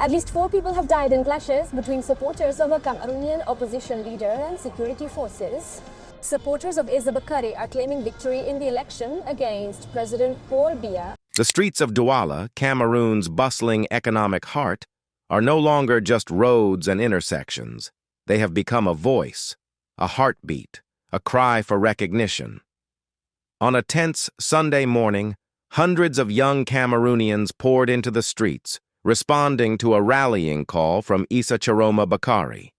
At least 4 people have died in clashes between supporters of a Cameroonian opposition leader and security forces. Supporters of Issa Bakari are claiming victory in the election against President Paul Biya. The streets of Douala, Cameroon's bustling economic heart, are no longer just roads and intersections. They have become a voice, a heartbeat, a cry for recognition. On a tense Sunday morning, hundreds of young Cameroonians poured into the streets, responding to a rallying call from Issa Chioma Bakari.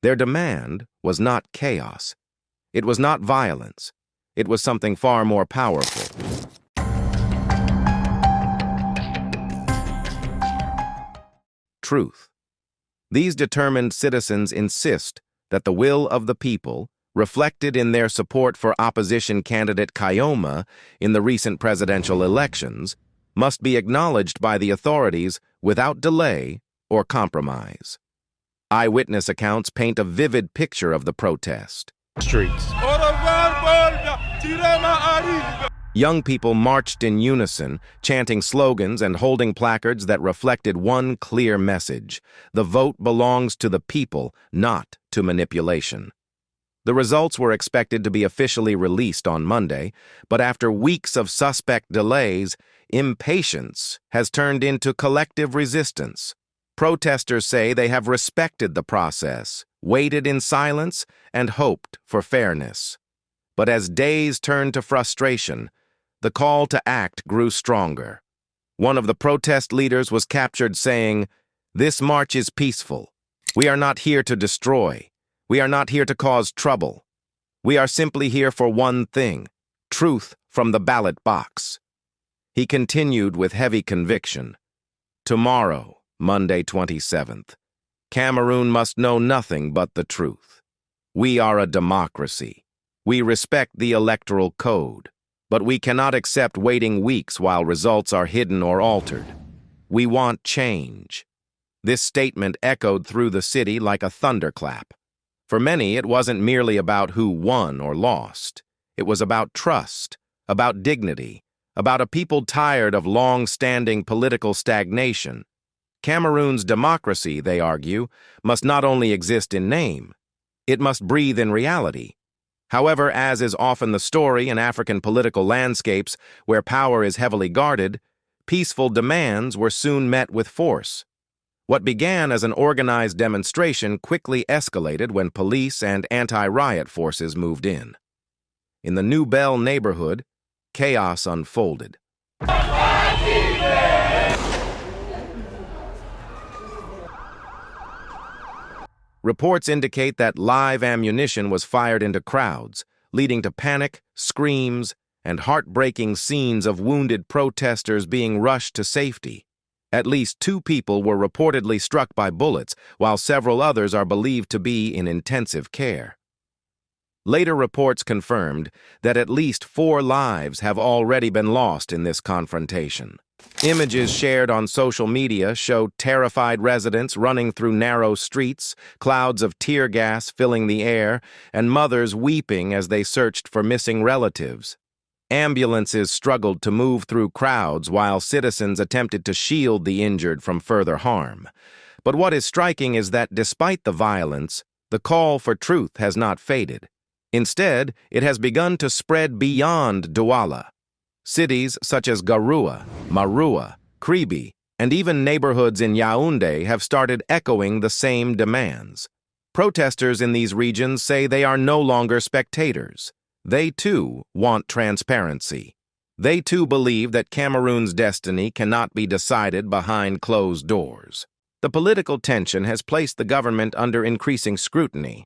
Their demand was not chaos. It was not violence. It was something far more powerful. Truth. These determined citizens insist that the will of the people, reflected in their support for opposition candidate Chioma in the recent presidential elections, must be acknowledged by the authorities without delay or compromise. Eyewitness accounts paint a vivid picture of the protest. Streets. Young people marched in unison, chanting slogans and holding placards that reflected one clear message: the vote belongs to the people, not to manipulation. The results were expected to be officially released on Monday, but after weeks of suspect delays, impatience has turned into collective resistance. Protesters say they have respected the process, waited in silence, and hoped for fairness. But as days turned to frustration, the call to act grew stronger. One of the protest leaders was captured saying, "This march is peaceful. We are not here to destroy. We are not here to cause trouble. We are simply here for one thing: truth from the ballot box." He continued with heavy conviction, "Tomorrow, Monday 27th, Cameroon must know nothing but the truth. We are a democracy. We respect the electoral code, but we cannot accept waiting weeks while results are hidden or altered. We want change." This statement echoed through the city like a thunderclap. For many, it wasn't merely about who won or lost. It was about trust, about dignity, about a people tired of long-standing political stagnation. Cameroon's democracy, they argue, must not only exist in name, it must breathe in reality. However, as is often the story in African political landscapes where power is heavily guarded, peaceful demands were soon met with force. What began as an organized demonstration quickly escalated when police and anti-riot forces moved in. In the New Bell neighborhood, chaos unfolded. Reports indicate that live ammunition was fired into crowds, leading to panic, screams, and heartbreaking scenes of wounded protesters being rushed to safety. At least 2 people were reportedly struck by bullets, while several others are believed to be in intensive care. Later reports confirmed that at least 4 lives have already been lost in this confrontation. Images shared on social media show terrified residents running through narrow streets, clouds of tear gas filling the air, and mothers weeping as they searched for missing relatives. Ambulances struggled to move through crowds while citizens attempted to shield the injured from further harm. But what is striking is that despite the violence, the call for truth has not faded. Instead, it has begun to spread beyond Douala. Cities such as Garoua, Maroua, Kribi, and even neighborhoods in Yaoundé have started echoing the same demands. Protesters in these regions say they are no longer spectators. They, too, want transparency. They, too, believe that Cameroon's destiny cannot be decided behind closed doors. The political tension has placed the government under increasing scrutiny.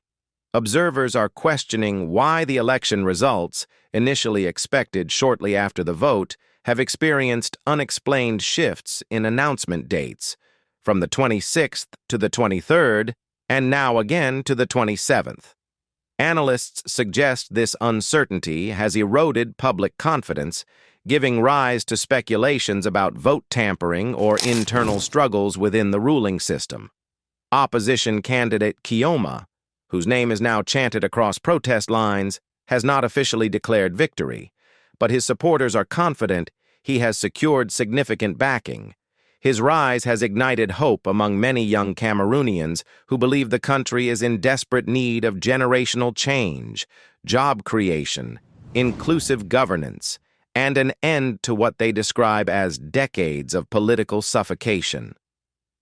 Observers are questioning why the election results, initially expected shortly after the vote, have experienced unexplained shifts in announcement dates, from the 26th to the 23rd, and now again to the 27th. Analysts suggest this uncertainty has eroded public confidence, giving rise to speculations about vote tampering or internal struggles within the ruling system. Opposition candidate Chioma, whose name is now chanted across protest lines, has not officially declared victory, but his supporters are confident he has secured significant backing. His rise has ignited hope among many young Cameroonians who believe the country is in desperate need of generational change, job creation, inclusive governance, and an end to what they describe as decades of political suffocation.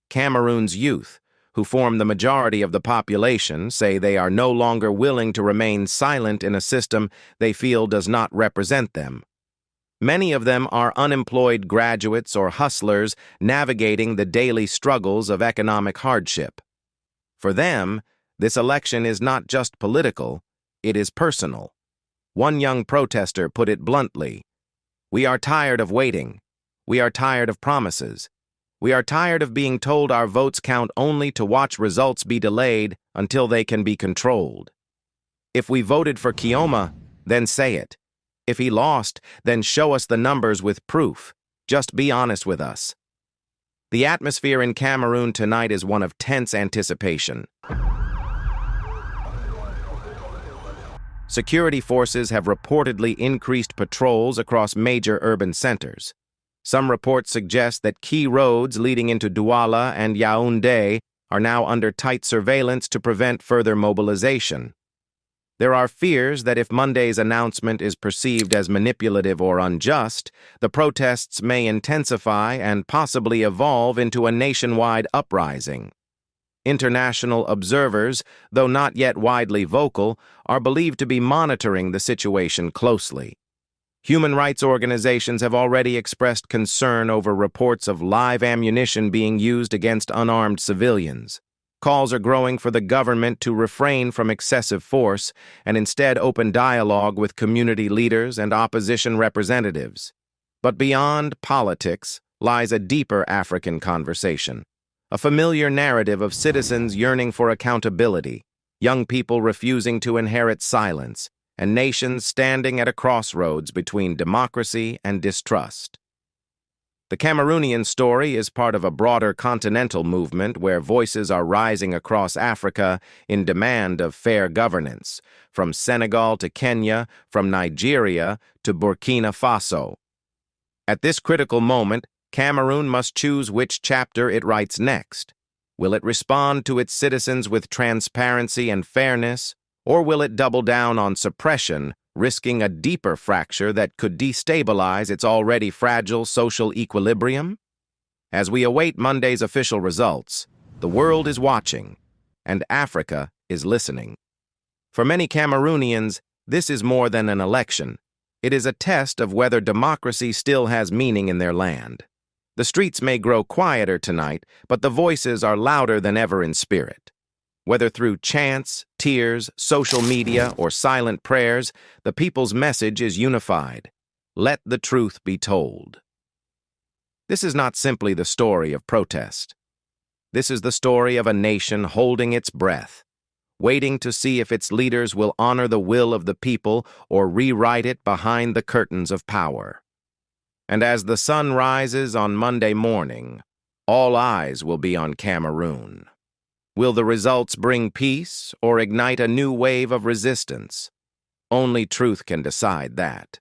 Cameroon's youth, who form the majority of the population, say they are no longer willing to remain silent in a system they feel does not represent them. Many of them are unemployed graduates or hustlers navigating the daily struggles of economic hardship. For them, this election is not just political, it is personal. One young protester put it bluntly, "We are tired of waiting. We are tired of promises. We are tired of being told our votes count only to watch results be delayed until they can be controlled. If we voted for Chioma, then say it. If he lost, then show us the numbers with proof. Just be honest with us." The atmosphere in Cameroon tonight is one of tense anticipation. Security forces have reportedly increased patrols across major urban centers. Some reports suggest that key roads leading into Douala and Yaoundé are now under tight surveillance to prevent further mobilization. There are fears that if Monday's announcement is perceived as manipulative or unjust, the protests may intensify and possibly evolve into a nationwide uprising. International observers, though not yet widely vocal, are believed to be monitoring the situation closely. Human rights organizations have already expressed concern over reports of live ammunition being used against unarmed civilians. Calls are growing for the government to refrain from excessive force and instead open dialogue with community leaders and opposition representatives. But beyond politics lies a deeper African conversation, a familiar narrative of citizens yearning for accountability, young people refusing to inherit silence, and nations standing at a crossroads between democracy and distrust. The Cameroonian story is part of a broader continental movement where voices are rising across Africa in demand of fair governance, from Senegal to Kenya, from Nigeria to Burkina Faso. At this critical moment, Cameroon must choose which chapter it writes next. Will it respond to its citizens with transparency and fairness, or will it double down on suppression, risking a deeper fracture that could destabilize its already fragile social equilibrium? As we await Monday's official results, the world is watching, and Africa is listening. For many Cameroonians, this is more than an election. It is a test of whether democracy still has meaning in their land. The streets may grow quieter tonight, but the voices are louder than ever in spirit. Whether through chants, tears, social media, or silent prayers, the people's message is unified. Let the truth be told. This is not simply the story of protest. This is the story of a nation holding its breath, waiting to see if its leaders will honor the will of the people or rewrite it behind the curtains of power. And as the sun rises on Monday morning, all eyes will be on Cameroon. Will the results bring peace or ignite a new wave of resistance? Only truth can decide that.